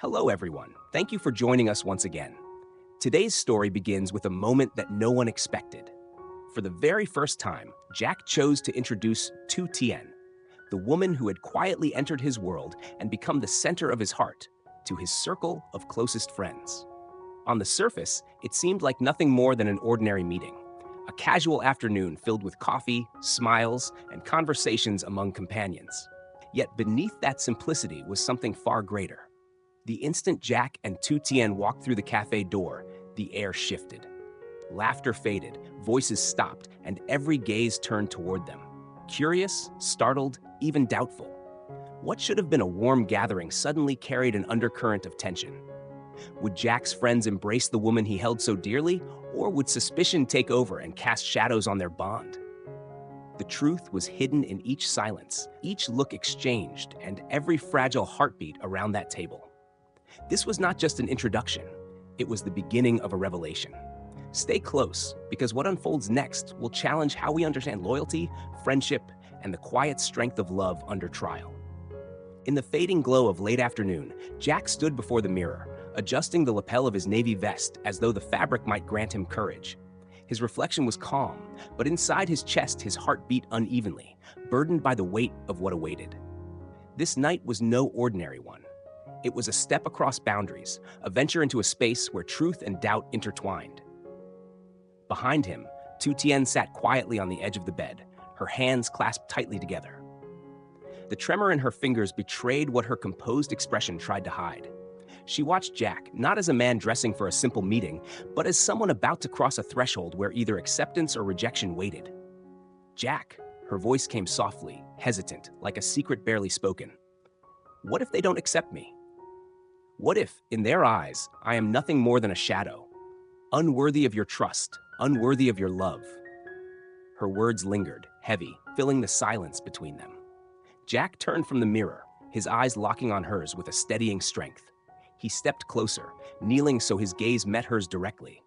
Hello, everyone. Thank you for joining us once again. Today's story begins with a moment that no one expected. For the very first time, Jack chose to introduce Tu Tien, the woman who had quietly entered his world and become the center of his heart, to his circle of closest friends. On the surface, it seemed like nothing more than an ordinary meeting, a casual afternoon filled with coffee, smiles, and conversations among companions. Yet beneath that simplicity was something far greater. The instant Jack and Tu Tien walked through the cafe door, the air shifted. Laughter faded, voices stopped, and every gaze turned toward them. Curious, startled, even doubtful. What should have been a warm gathering suddenly carried an undercurrent of tension. Would Jack's friends embrace the woman he held so dearly, or would suspicion take over and cast shadows on their bond? The truth was hidden in each silence, each look exchanged, and every fragile heartbeat around that table. This was not just an introduction, it was the beginning of a revelation. Stay close, because what unfolds next will challenge how we understand loyalty, friendship, and the quiet strength of love under trial. In the fading glow of late afternoon, Jack stood before the mirror, adjusting the lapel of his navy vest as though the fabric might grant him courage. His reflection was calm, but inside his chest his heart beat unevenly, burdened by the weight of what awaited. This night was no ordinary one. It was a step across boundaries, a venture into a space where truth and doubt intertwined. Behind him, Tu Tien sat quietly on the edge of the bed, her hands clasped tightly together. The tremor in her fingers betrayed what her composed expression tried to hide. She watched Jack, not as a man dressing for a simple meeting, but as someone about to cross a threshold where either acceptance or rejection waited. "Jack," her voice came softly, hesitant, like a secret barely spoken. "What if they don't accept me? What if, in their eyes, I am nothing more than a shadow, unworthy of your trust, unworthy of your love?" Her words lingered, heavy, filling the silence between them. Jack turned from the mirror, his eyes locking on hers with a steadying strength. He stepped closer, kneeling so his gaze met hers directly.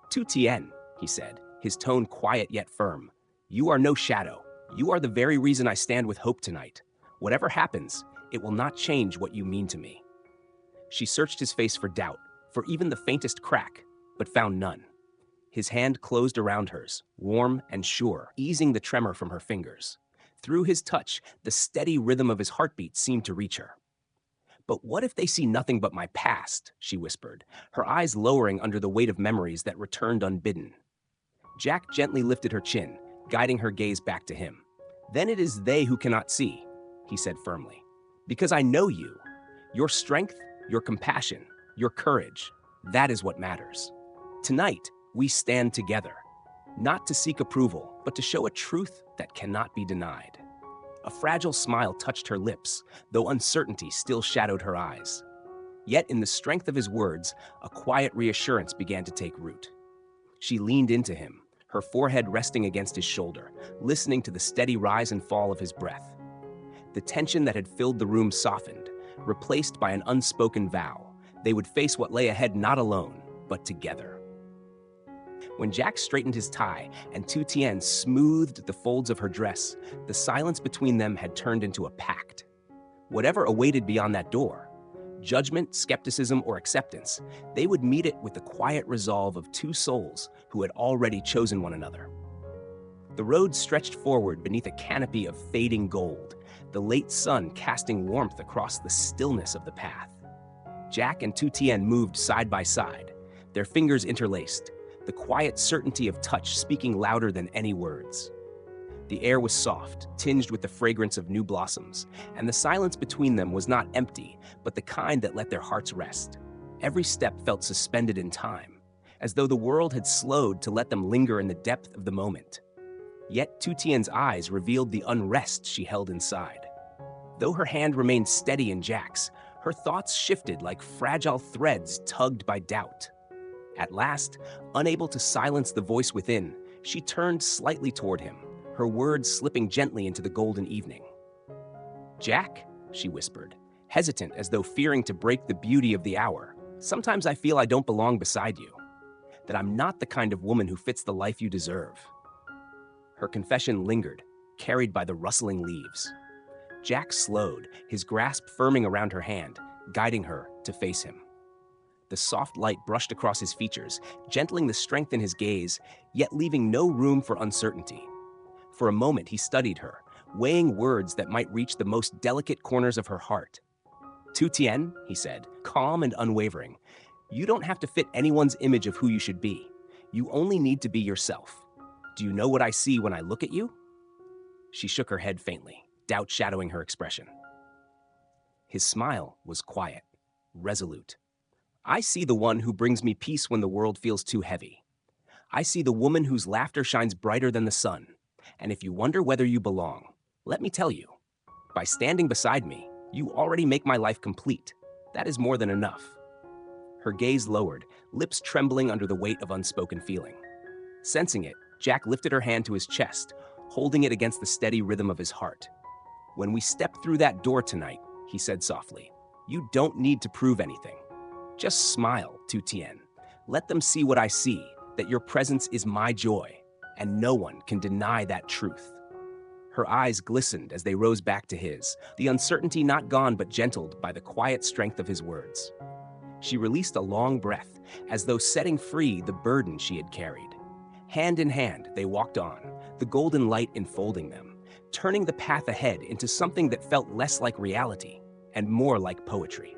"Tu Tien," he said, his tone quiet yet firm. "You are no shadow. You are the very reason I stand with hope tonight. Whatever happens, it will not change what you mean to me." She searched his face for doubt, for even the faintest crack, but found none. His hand closed around hers, warm and sure, easing the tremor from her fingers. Through his touch, the steady rhythm of his heartbeat seemed to reach her. "But what if they see nothing but my past?" she whispered, her eyes lowering under the weight of memories that returned unbidden. Jack gently lifted her chin, guiding her gaze back to him. "Then it is they who cannot see," he said firmly. "Because I know you. Your strength, your compassion, your courage, that is what matters. Tonight, we stand together, not to seek approval, but to show a truth that cannot be denied." A fragile smile touched her lips, though uncertainty still shadowed her eyes. Yet in the strength of his words, a quiet reassurance began to take root. She leaned into him, her forehead resting against his shoulder, listening to the steady rise and fall of his breath. The tension that had filled the room softened, replaced by an unspoken vow. They would face what lay ahead not alone, but together. When Jack straightened his tie and Tu Tien smoothed the folds of her dress, the silence between them had turned into a pact. Whatever awaited beyond that door, judgment, skepticism, or acceptance, they would meet it with the quiet resolve of two souls who had already chosen one another. The road stretched forward beneath a canopy of fading gold, the late sun casting warmth across the stillness of the path. Jack and Tu Tien moved side by side, their fingers interlaced, the quiet certainty of touch speaking louder than any words. The air was soft, tinged with the fragrance of new blossoms, and the silence between them was not empty, but the kind that let their hearts rest. Every step felt suspended in time, as though the world had slowed to let them linger in the depth of the moment. Yet Tu Tien's eyes revealed the unrest she held inside. Though her hand remained steady in Jack's, her thoughts shifted like fragile threads tugged by doubt. At last, unable to silence the voice within, she turned slightly toward him, her words slipping gently into the golden evening. "Jack," she whispered, hesitant as though fearing to break the beauty of the hour, "sometimes I feel I don't belong beside you, that I'm not the kind of woman who fits the life you deserve." Her confession lingered, carried by the rustling leaves. Jack slowed, his grasp firming around her hand, guiding her to face him. The soft light brushed across his features, gentling the strength in his gaze, yet leaving no room for uncertainty. For a moment, he studied her, weighing words that might reach the most delicate corners of her heart. "Tu Tien," he said, calm and unwavering. "You don't have to fit anyone's image of who you should be. You only need to be yourself. Do you know what I see when I look at you?" She shook her head faintly, doubt shadowing her expression. His smile was quiet, resolute. "I see the one who brings me peace when the world feels too heavy. I see the woman whose laughter shines brighter than the sun. And if you wonder whether you belong, let me tell you, by standing beside me, you already make my life complete. That is more than enough." Her gaze lowered, lips trembling under the weight of unspoken feeling. Sensing it, Jack lifted her hand to his chest, holding it against the steady rhythm of his heart. "When we step through that door tonight," he said softly, "you don't need to prove anything. Just smile, Tu Tien. Let them see what I see, that your presence is my joy, and no one can deny that truth." Her eyes glistened as they rose back to his, the uncertainty not gone but gentled by the quiet strength of his words. She released a long breath, as though setting free the burden she had carried. Hand in hand, they walked on, the golden light enfolding them, turning the path ahead into something that felt less like reality and more like poetry.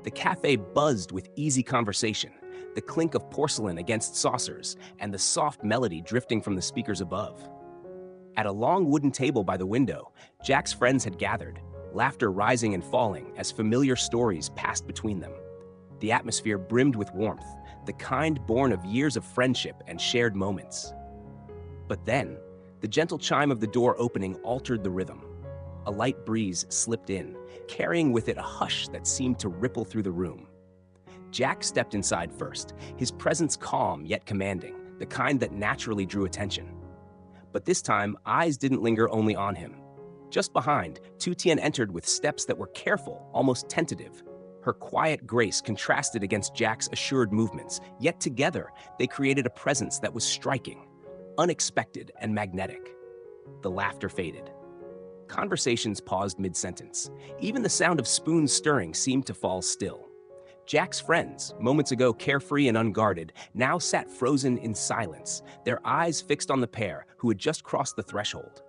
The cafe buzzed with easy conversation, the clink of porcelain against saucers, and the soft melody drifting from the speakers above. At a long wooden table by the window, Jack's friends had gathered, laughter rising and falling as familiar stories passed between them. The atmosphere brimmed with warmth, the kind born of years of friendship and shared moments. But then, the gentle chime of the door opening altered the rhythm. A light breeze slipped in, carrying with it a hush that seemed to ripple through the room. Jack stepped inside first, his presence calm yet commanding, the kind that naturally drew attention. But this time, eyes didn't linger only on him. Just behind, Tu Tien entered with steps that were careful, almost tentative. Her quiet grace contrasted against Jack's assured movements, yet together they created a presence that was striking, unexpected, and magnetic. The laughter faded. Conversations paused mid-sentence. Even the sound of spoons stirring seemed to fall still. Jack's friends, moments ago carefree and unguarded, now sat frozen in silence, their eyes fixed on the pair who had just crossed the threshold.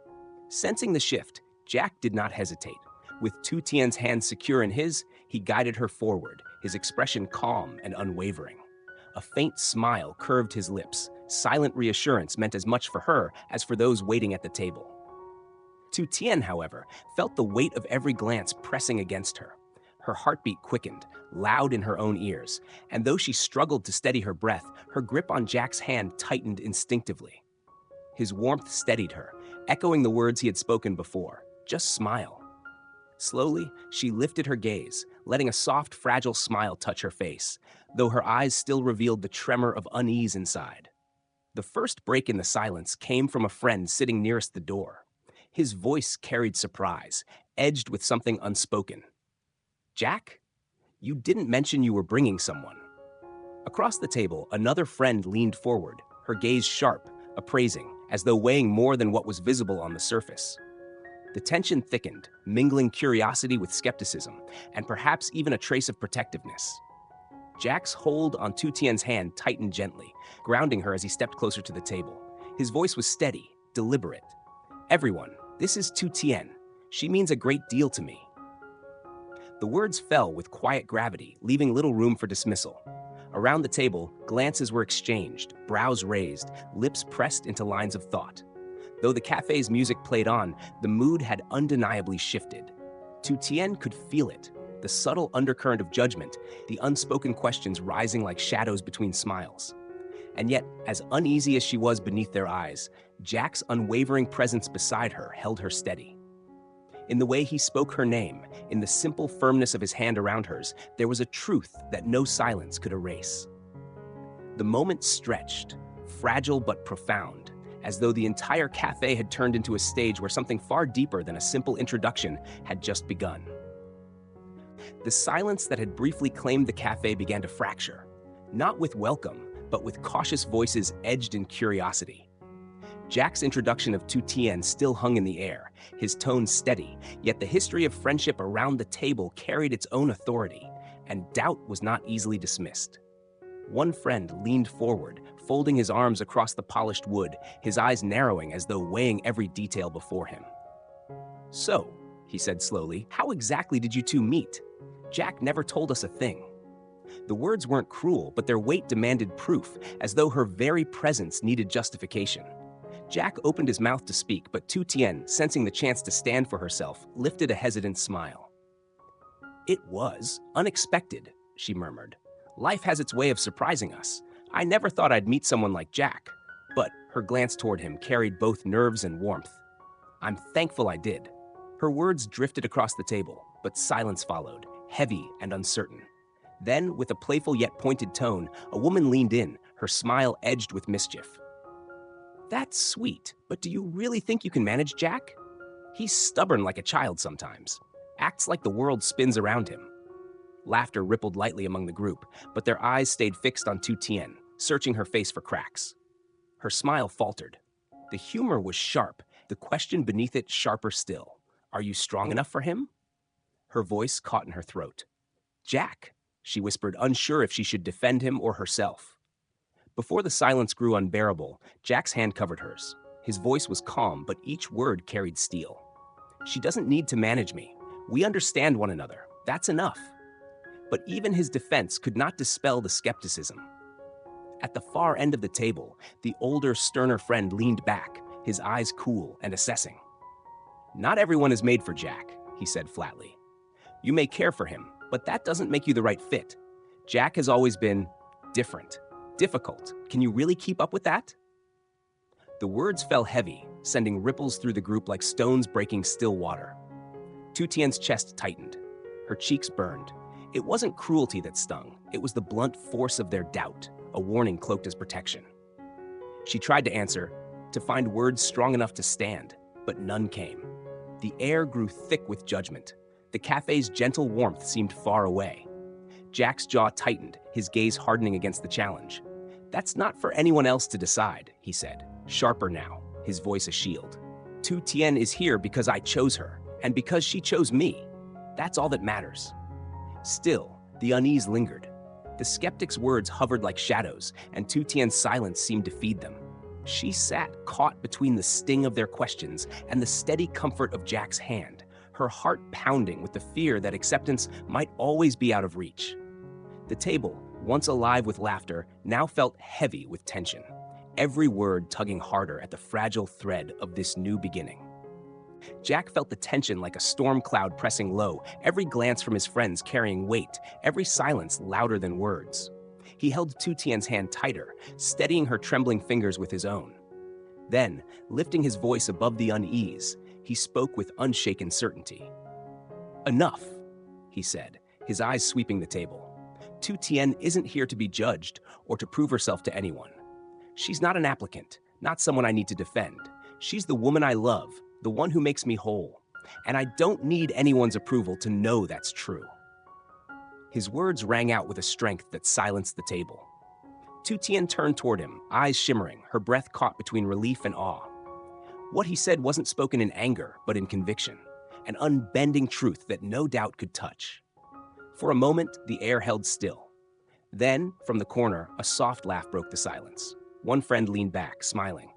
Sensing the shift, Jack did not hesitate. With Tu Tien's hand secure in his, he guided her forward, his expression calm and unwavering. A faint smile curved his lips, silent reassurance meant as much for her as for those waiting at the table. Tu Tien, however, felt the weight of every glance pressing against her. Her heartbeat quickened, loud in her own ears, and though she struggled to steady her breath, her grip on Jack's hand tightened instinctively. His warmth steadied her, echoing the words he had spoken before, "Just smile." Slowly, she lifted her gaze, letting a soft, fragile smile touch her face, though her eyes still revealed the tremor of unease inside. The first break in the silence came from a friend sitting nearest the door. His voice carried surprise, edged with something unspoken. "Jack? You didn't mention you were bringing someone." Across the table, another friend leaned forward, her gaze sharp, appraising, as though weighing more than what was visible on the surface. The tension thickened, mingling curiosity with skepticism, and perhaps even a trace of protectiveness. Jack's hold on Tu Tien's hand tightened gently, grounding her as he stepped closer to the table. His voice was steady, deliberate. "Everyone, this is Tu Tien. She means a great deal to me." The words fell with quiet gravity, leaving little room for dismissal. Around the table, glances were exchanged, brows raised, lips pressed into lines of thought. Though the cafe's music played on, the mood had undeniably shifted. Tu Tien could feel it, the subtle undercurrent of judgment, the unspoken questions rising like shadows between smiles. And yet, as uneasy as she was beneath their eyes, Jack's unwavering presence beside her held her steady. In the way he spoke her name, in the simple firmness of his hand around hers, there was a truth that no silence could erase. The moment stretched, fragile but profound, as though the entire cafe had turned into a stage where something far deeper than a simple introduction had just begun. The silence that had briefly claimed the cafe began to fracture, not with welcome, but with cautious voices edged in curiosity. Jack's introduction of Tu Tien still hung in the air, his tone steady, yet the history of friendship around the table carried its own authority, and doubt was not easily dismissed. One friend leaned forward, folding his arms across the polished wood, his eyes narrowing as though weighing every detail before him. "So," he said slowly, "how exactly did you two meet? Jack never told us a thing." The words weren't cruel, but their weight demanded proof, as though her very presence needed justification. Jack opened his mouth to speak, but Tu Tien, sensing the chance to stand for herself, lifted a hesitant smile. "It was unexpected," she murmured. "Life has its way of surprising us. I never thought I'd meet someone like Jack." But her glance toward him carried both nerves and warmth. "I'm thankful I did." Her words drifted across the table, but silence followed, heavy and uncertain. Then, with a playful yet pointed tone, a woman leaned in, her smile edged with mischief. "That's sweet, but do you really think you can manage Jack? He's stubborn like a child sometimes, acts like the world spins around him." Laughter rippled lightly among the group, but their eyes stayed fixed on Tu Tien, searching her face for cracks. Her smile faltered. The humor was sharp, the question beneath it sharper still. "Are you strong enough for him?" Her voice caught in her throat. "Jack," she whispered, unsure if she should defend him or herself. Before the silence grew unbearable, Jack's hand covered hers. His voice was calm, but each word carried steel. "She doesn't need to manage me. We understand one another. That's enough." But even his defense could not dispel the skepticism. At the far end of the table, the older, sterner friend leaned back, his eyes cool and assessing. "Not everyone is made for Jack," he said flatly. "You may care for him, but that doesn't make you the right fit. Jack has always been different, difficult. Can you really keep up with that?" The words fell heavy, sending ripples through the group like stones breaking still water. Tu Tien's chest tightened. Her cheeks burned. It wasn't cruelty that stung. It was the blunt force of their doubt, a warning cloaked as protection. She tried to answer, to find words strong enough to stand, but none came. The air grew thick with judgment. The cafe's gentle warmth seemed far away. Jack's jaw tightened, his gaze hardening against the challenge. "That's not for anyone else to decide," he said, sharper now, his voice a shield. "Tu Tien is here because I chose her, and because she chose me. That's all that matters." Still, the unease lingered. The skeptic's words hovered like shadows, and Tu Tien's silence seemed to feed them. She sat caught between the sting of their questions and the steady comfort of Jack's hand, her heart pounding with the fear that acceptance might always be out of reach. The table, once alive with laughter, now felt heavy with tension, every word tugging harder at the fragile thread of this new beginning. Jack felt the tension like a storm cloud pressing low, every glance from his friends carrying weight, every silence louder than words. He held Tu Tien's hand tighter, steadying her trembling fingers with his own. Then, lifting his voice above the unease, he spoke with unshaken certainty. "Enough," he said, his eyes sweeping the table. "Tu Tien isn't here to be judged or to prove herself to anyone. She's not an applicant, not someone I need to defend. She's the woman I love, the one who makes me whole. And I don't need anyone's approval to know that's true." His words rang out with a strength that silenced the table. Tu Tien turned toward him, eyes shimmering, her breath caught between relief and awe. What he said wasn't spoken in anger, but in conviction, an unbending truth that no doubt could touch. For a moment, the air held still. Then, from the corner, a soft laugh broke the silence. One friend leaned back, smiling.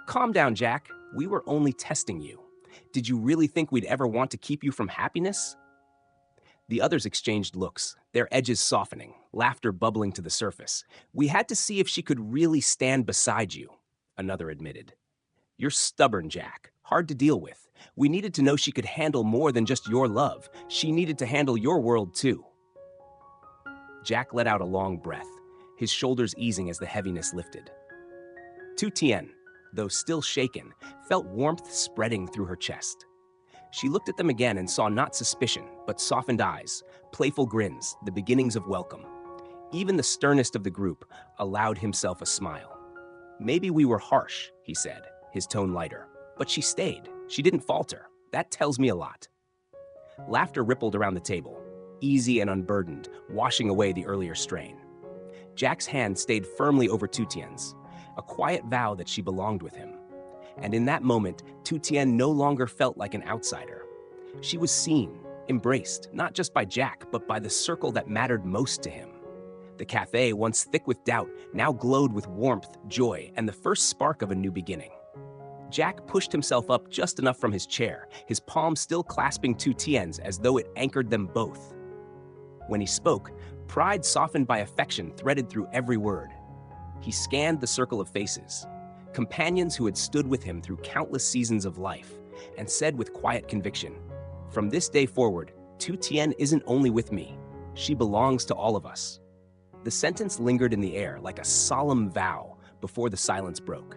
"Calm down, Jack. We were only testing you. Did you really think we'd ever want to keep you from happiness?" The others exchanged looks, their edges softening, laughter bubbling to the surface. "We had to see if she could really stand beside you," another admitted. "You're stubborn, Jack, hard to deal with. We needed to know she could handle more than just your love. She needed to handle your world, too." Jack let out a long breath, his shoulders easing as the heaviness lifted. Tu Tien, though still shaken, felt warmth spreading through her chest. She looked at them again and saw not suspicion, but softened eyes, playful grins, the beginnings of welcome. Even the sternest of the group allowed himself a smile. "Maybe we were harsh," he said, his tone lighter. "But she stayed. She didn't falter. That tells me a lot." Laughter rippled around the table, easy and unburdened, washing away the earlier strain. Jack's hand stayed firmly over Tu Tien's, a quiet vow that she belonged with him. And in that moment, Tu Tien no longer felt like an outsider. She was seen, embraced, not just by Jack, but by the circle that mattered most to him. The cafe, once thick with doubt, now glowed with warmth, joy, and the first spark of a new beginning. Jack pushed himself up just enough from his chair, his palm still clasping Tu Tien's as though it anchored them both. When he spoke, pride softened by affection threaded through every word. He scanned the circle of faces, companions who had stood with him through countless seasons of life, and said with quiet conviction, "From this day forward, Tu Tien isn't only with me, she belongs to all of us." The sentence lingered in the air like a solemn vow before the silence broke.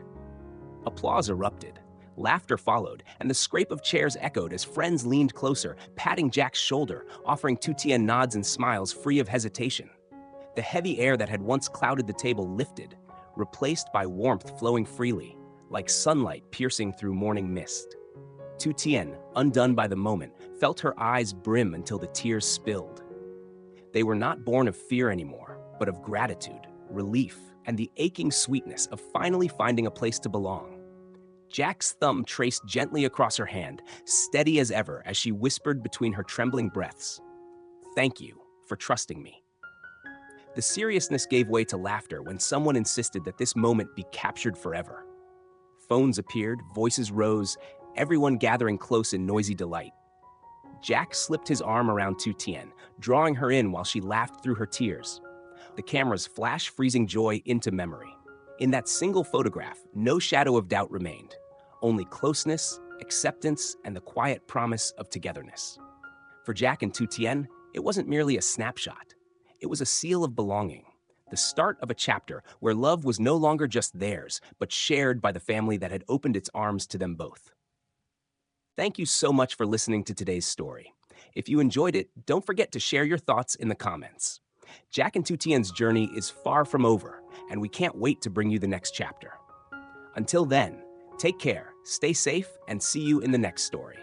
Applause erupted, laughter followed, and the scrape of chairs echoed as friends leaned closer, patting Jack's shoulder, offering Tu Tien nods and smiles free of hesitation. The heavy air that had once clouded the table lifted, replaced by warmth flowing freely, like sunlight piercing through morning mist. Tu Tien, undone by the moment, felt her eyes brim until the tears spilled. They were not born of fear anymore, but of gratitude, relief, and the aching sweetness of finally finding a place to belong. Jack's thumb traced gently across her hand, steady as ever as she whispered between her trembling breaths, "Thank you for trusting me." The seriousness gave way to laughter when someone insisted that this moment be captured forever. Phones appeared, voices rose, everyone gathering close in noisy delight. Jack slipped his arm around Tu Tien, drawing her in while she laughed through her tears. The cameras flashed freezing joy into memory. In that single photograph, no shadow of doubt remained, only closeness, acceptance, and the quiet promise of togetherness. For Jack and Tu Tien, it wasn't merely a snapshot. It was a seal of belonging, the start of a chapter where love was no longer just theirs, but shared by the family that had opened its arms to them both. Thank you so much for listening to today's story. If you enjoyed it, don't forget to share your thoughts in the comments. Jack and Tu Tien's journey is far from over, and we can't wait to bring you the next chapter. Until then, take care, stay safe, and see you in the next story.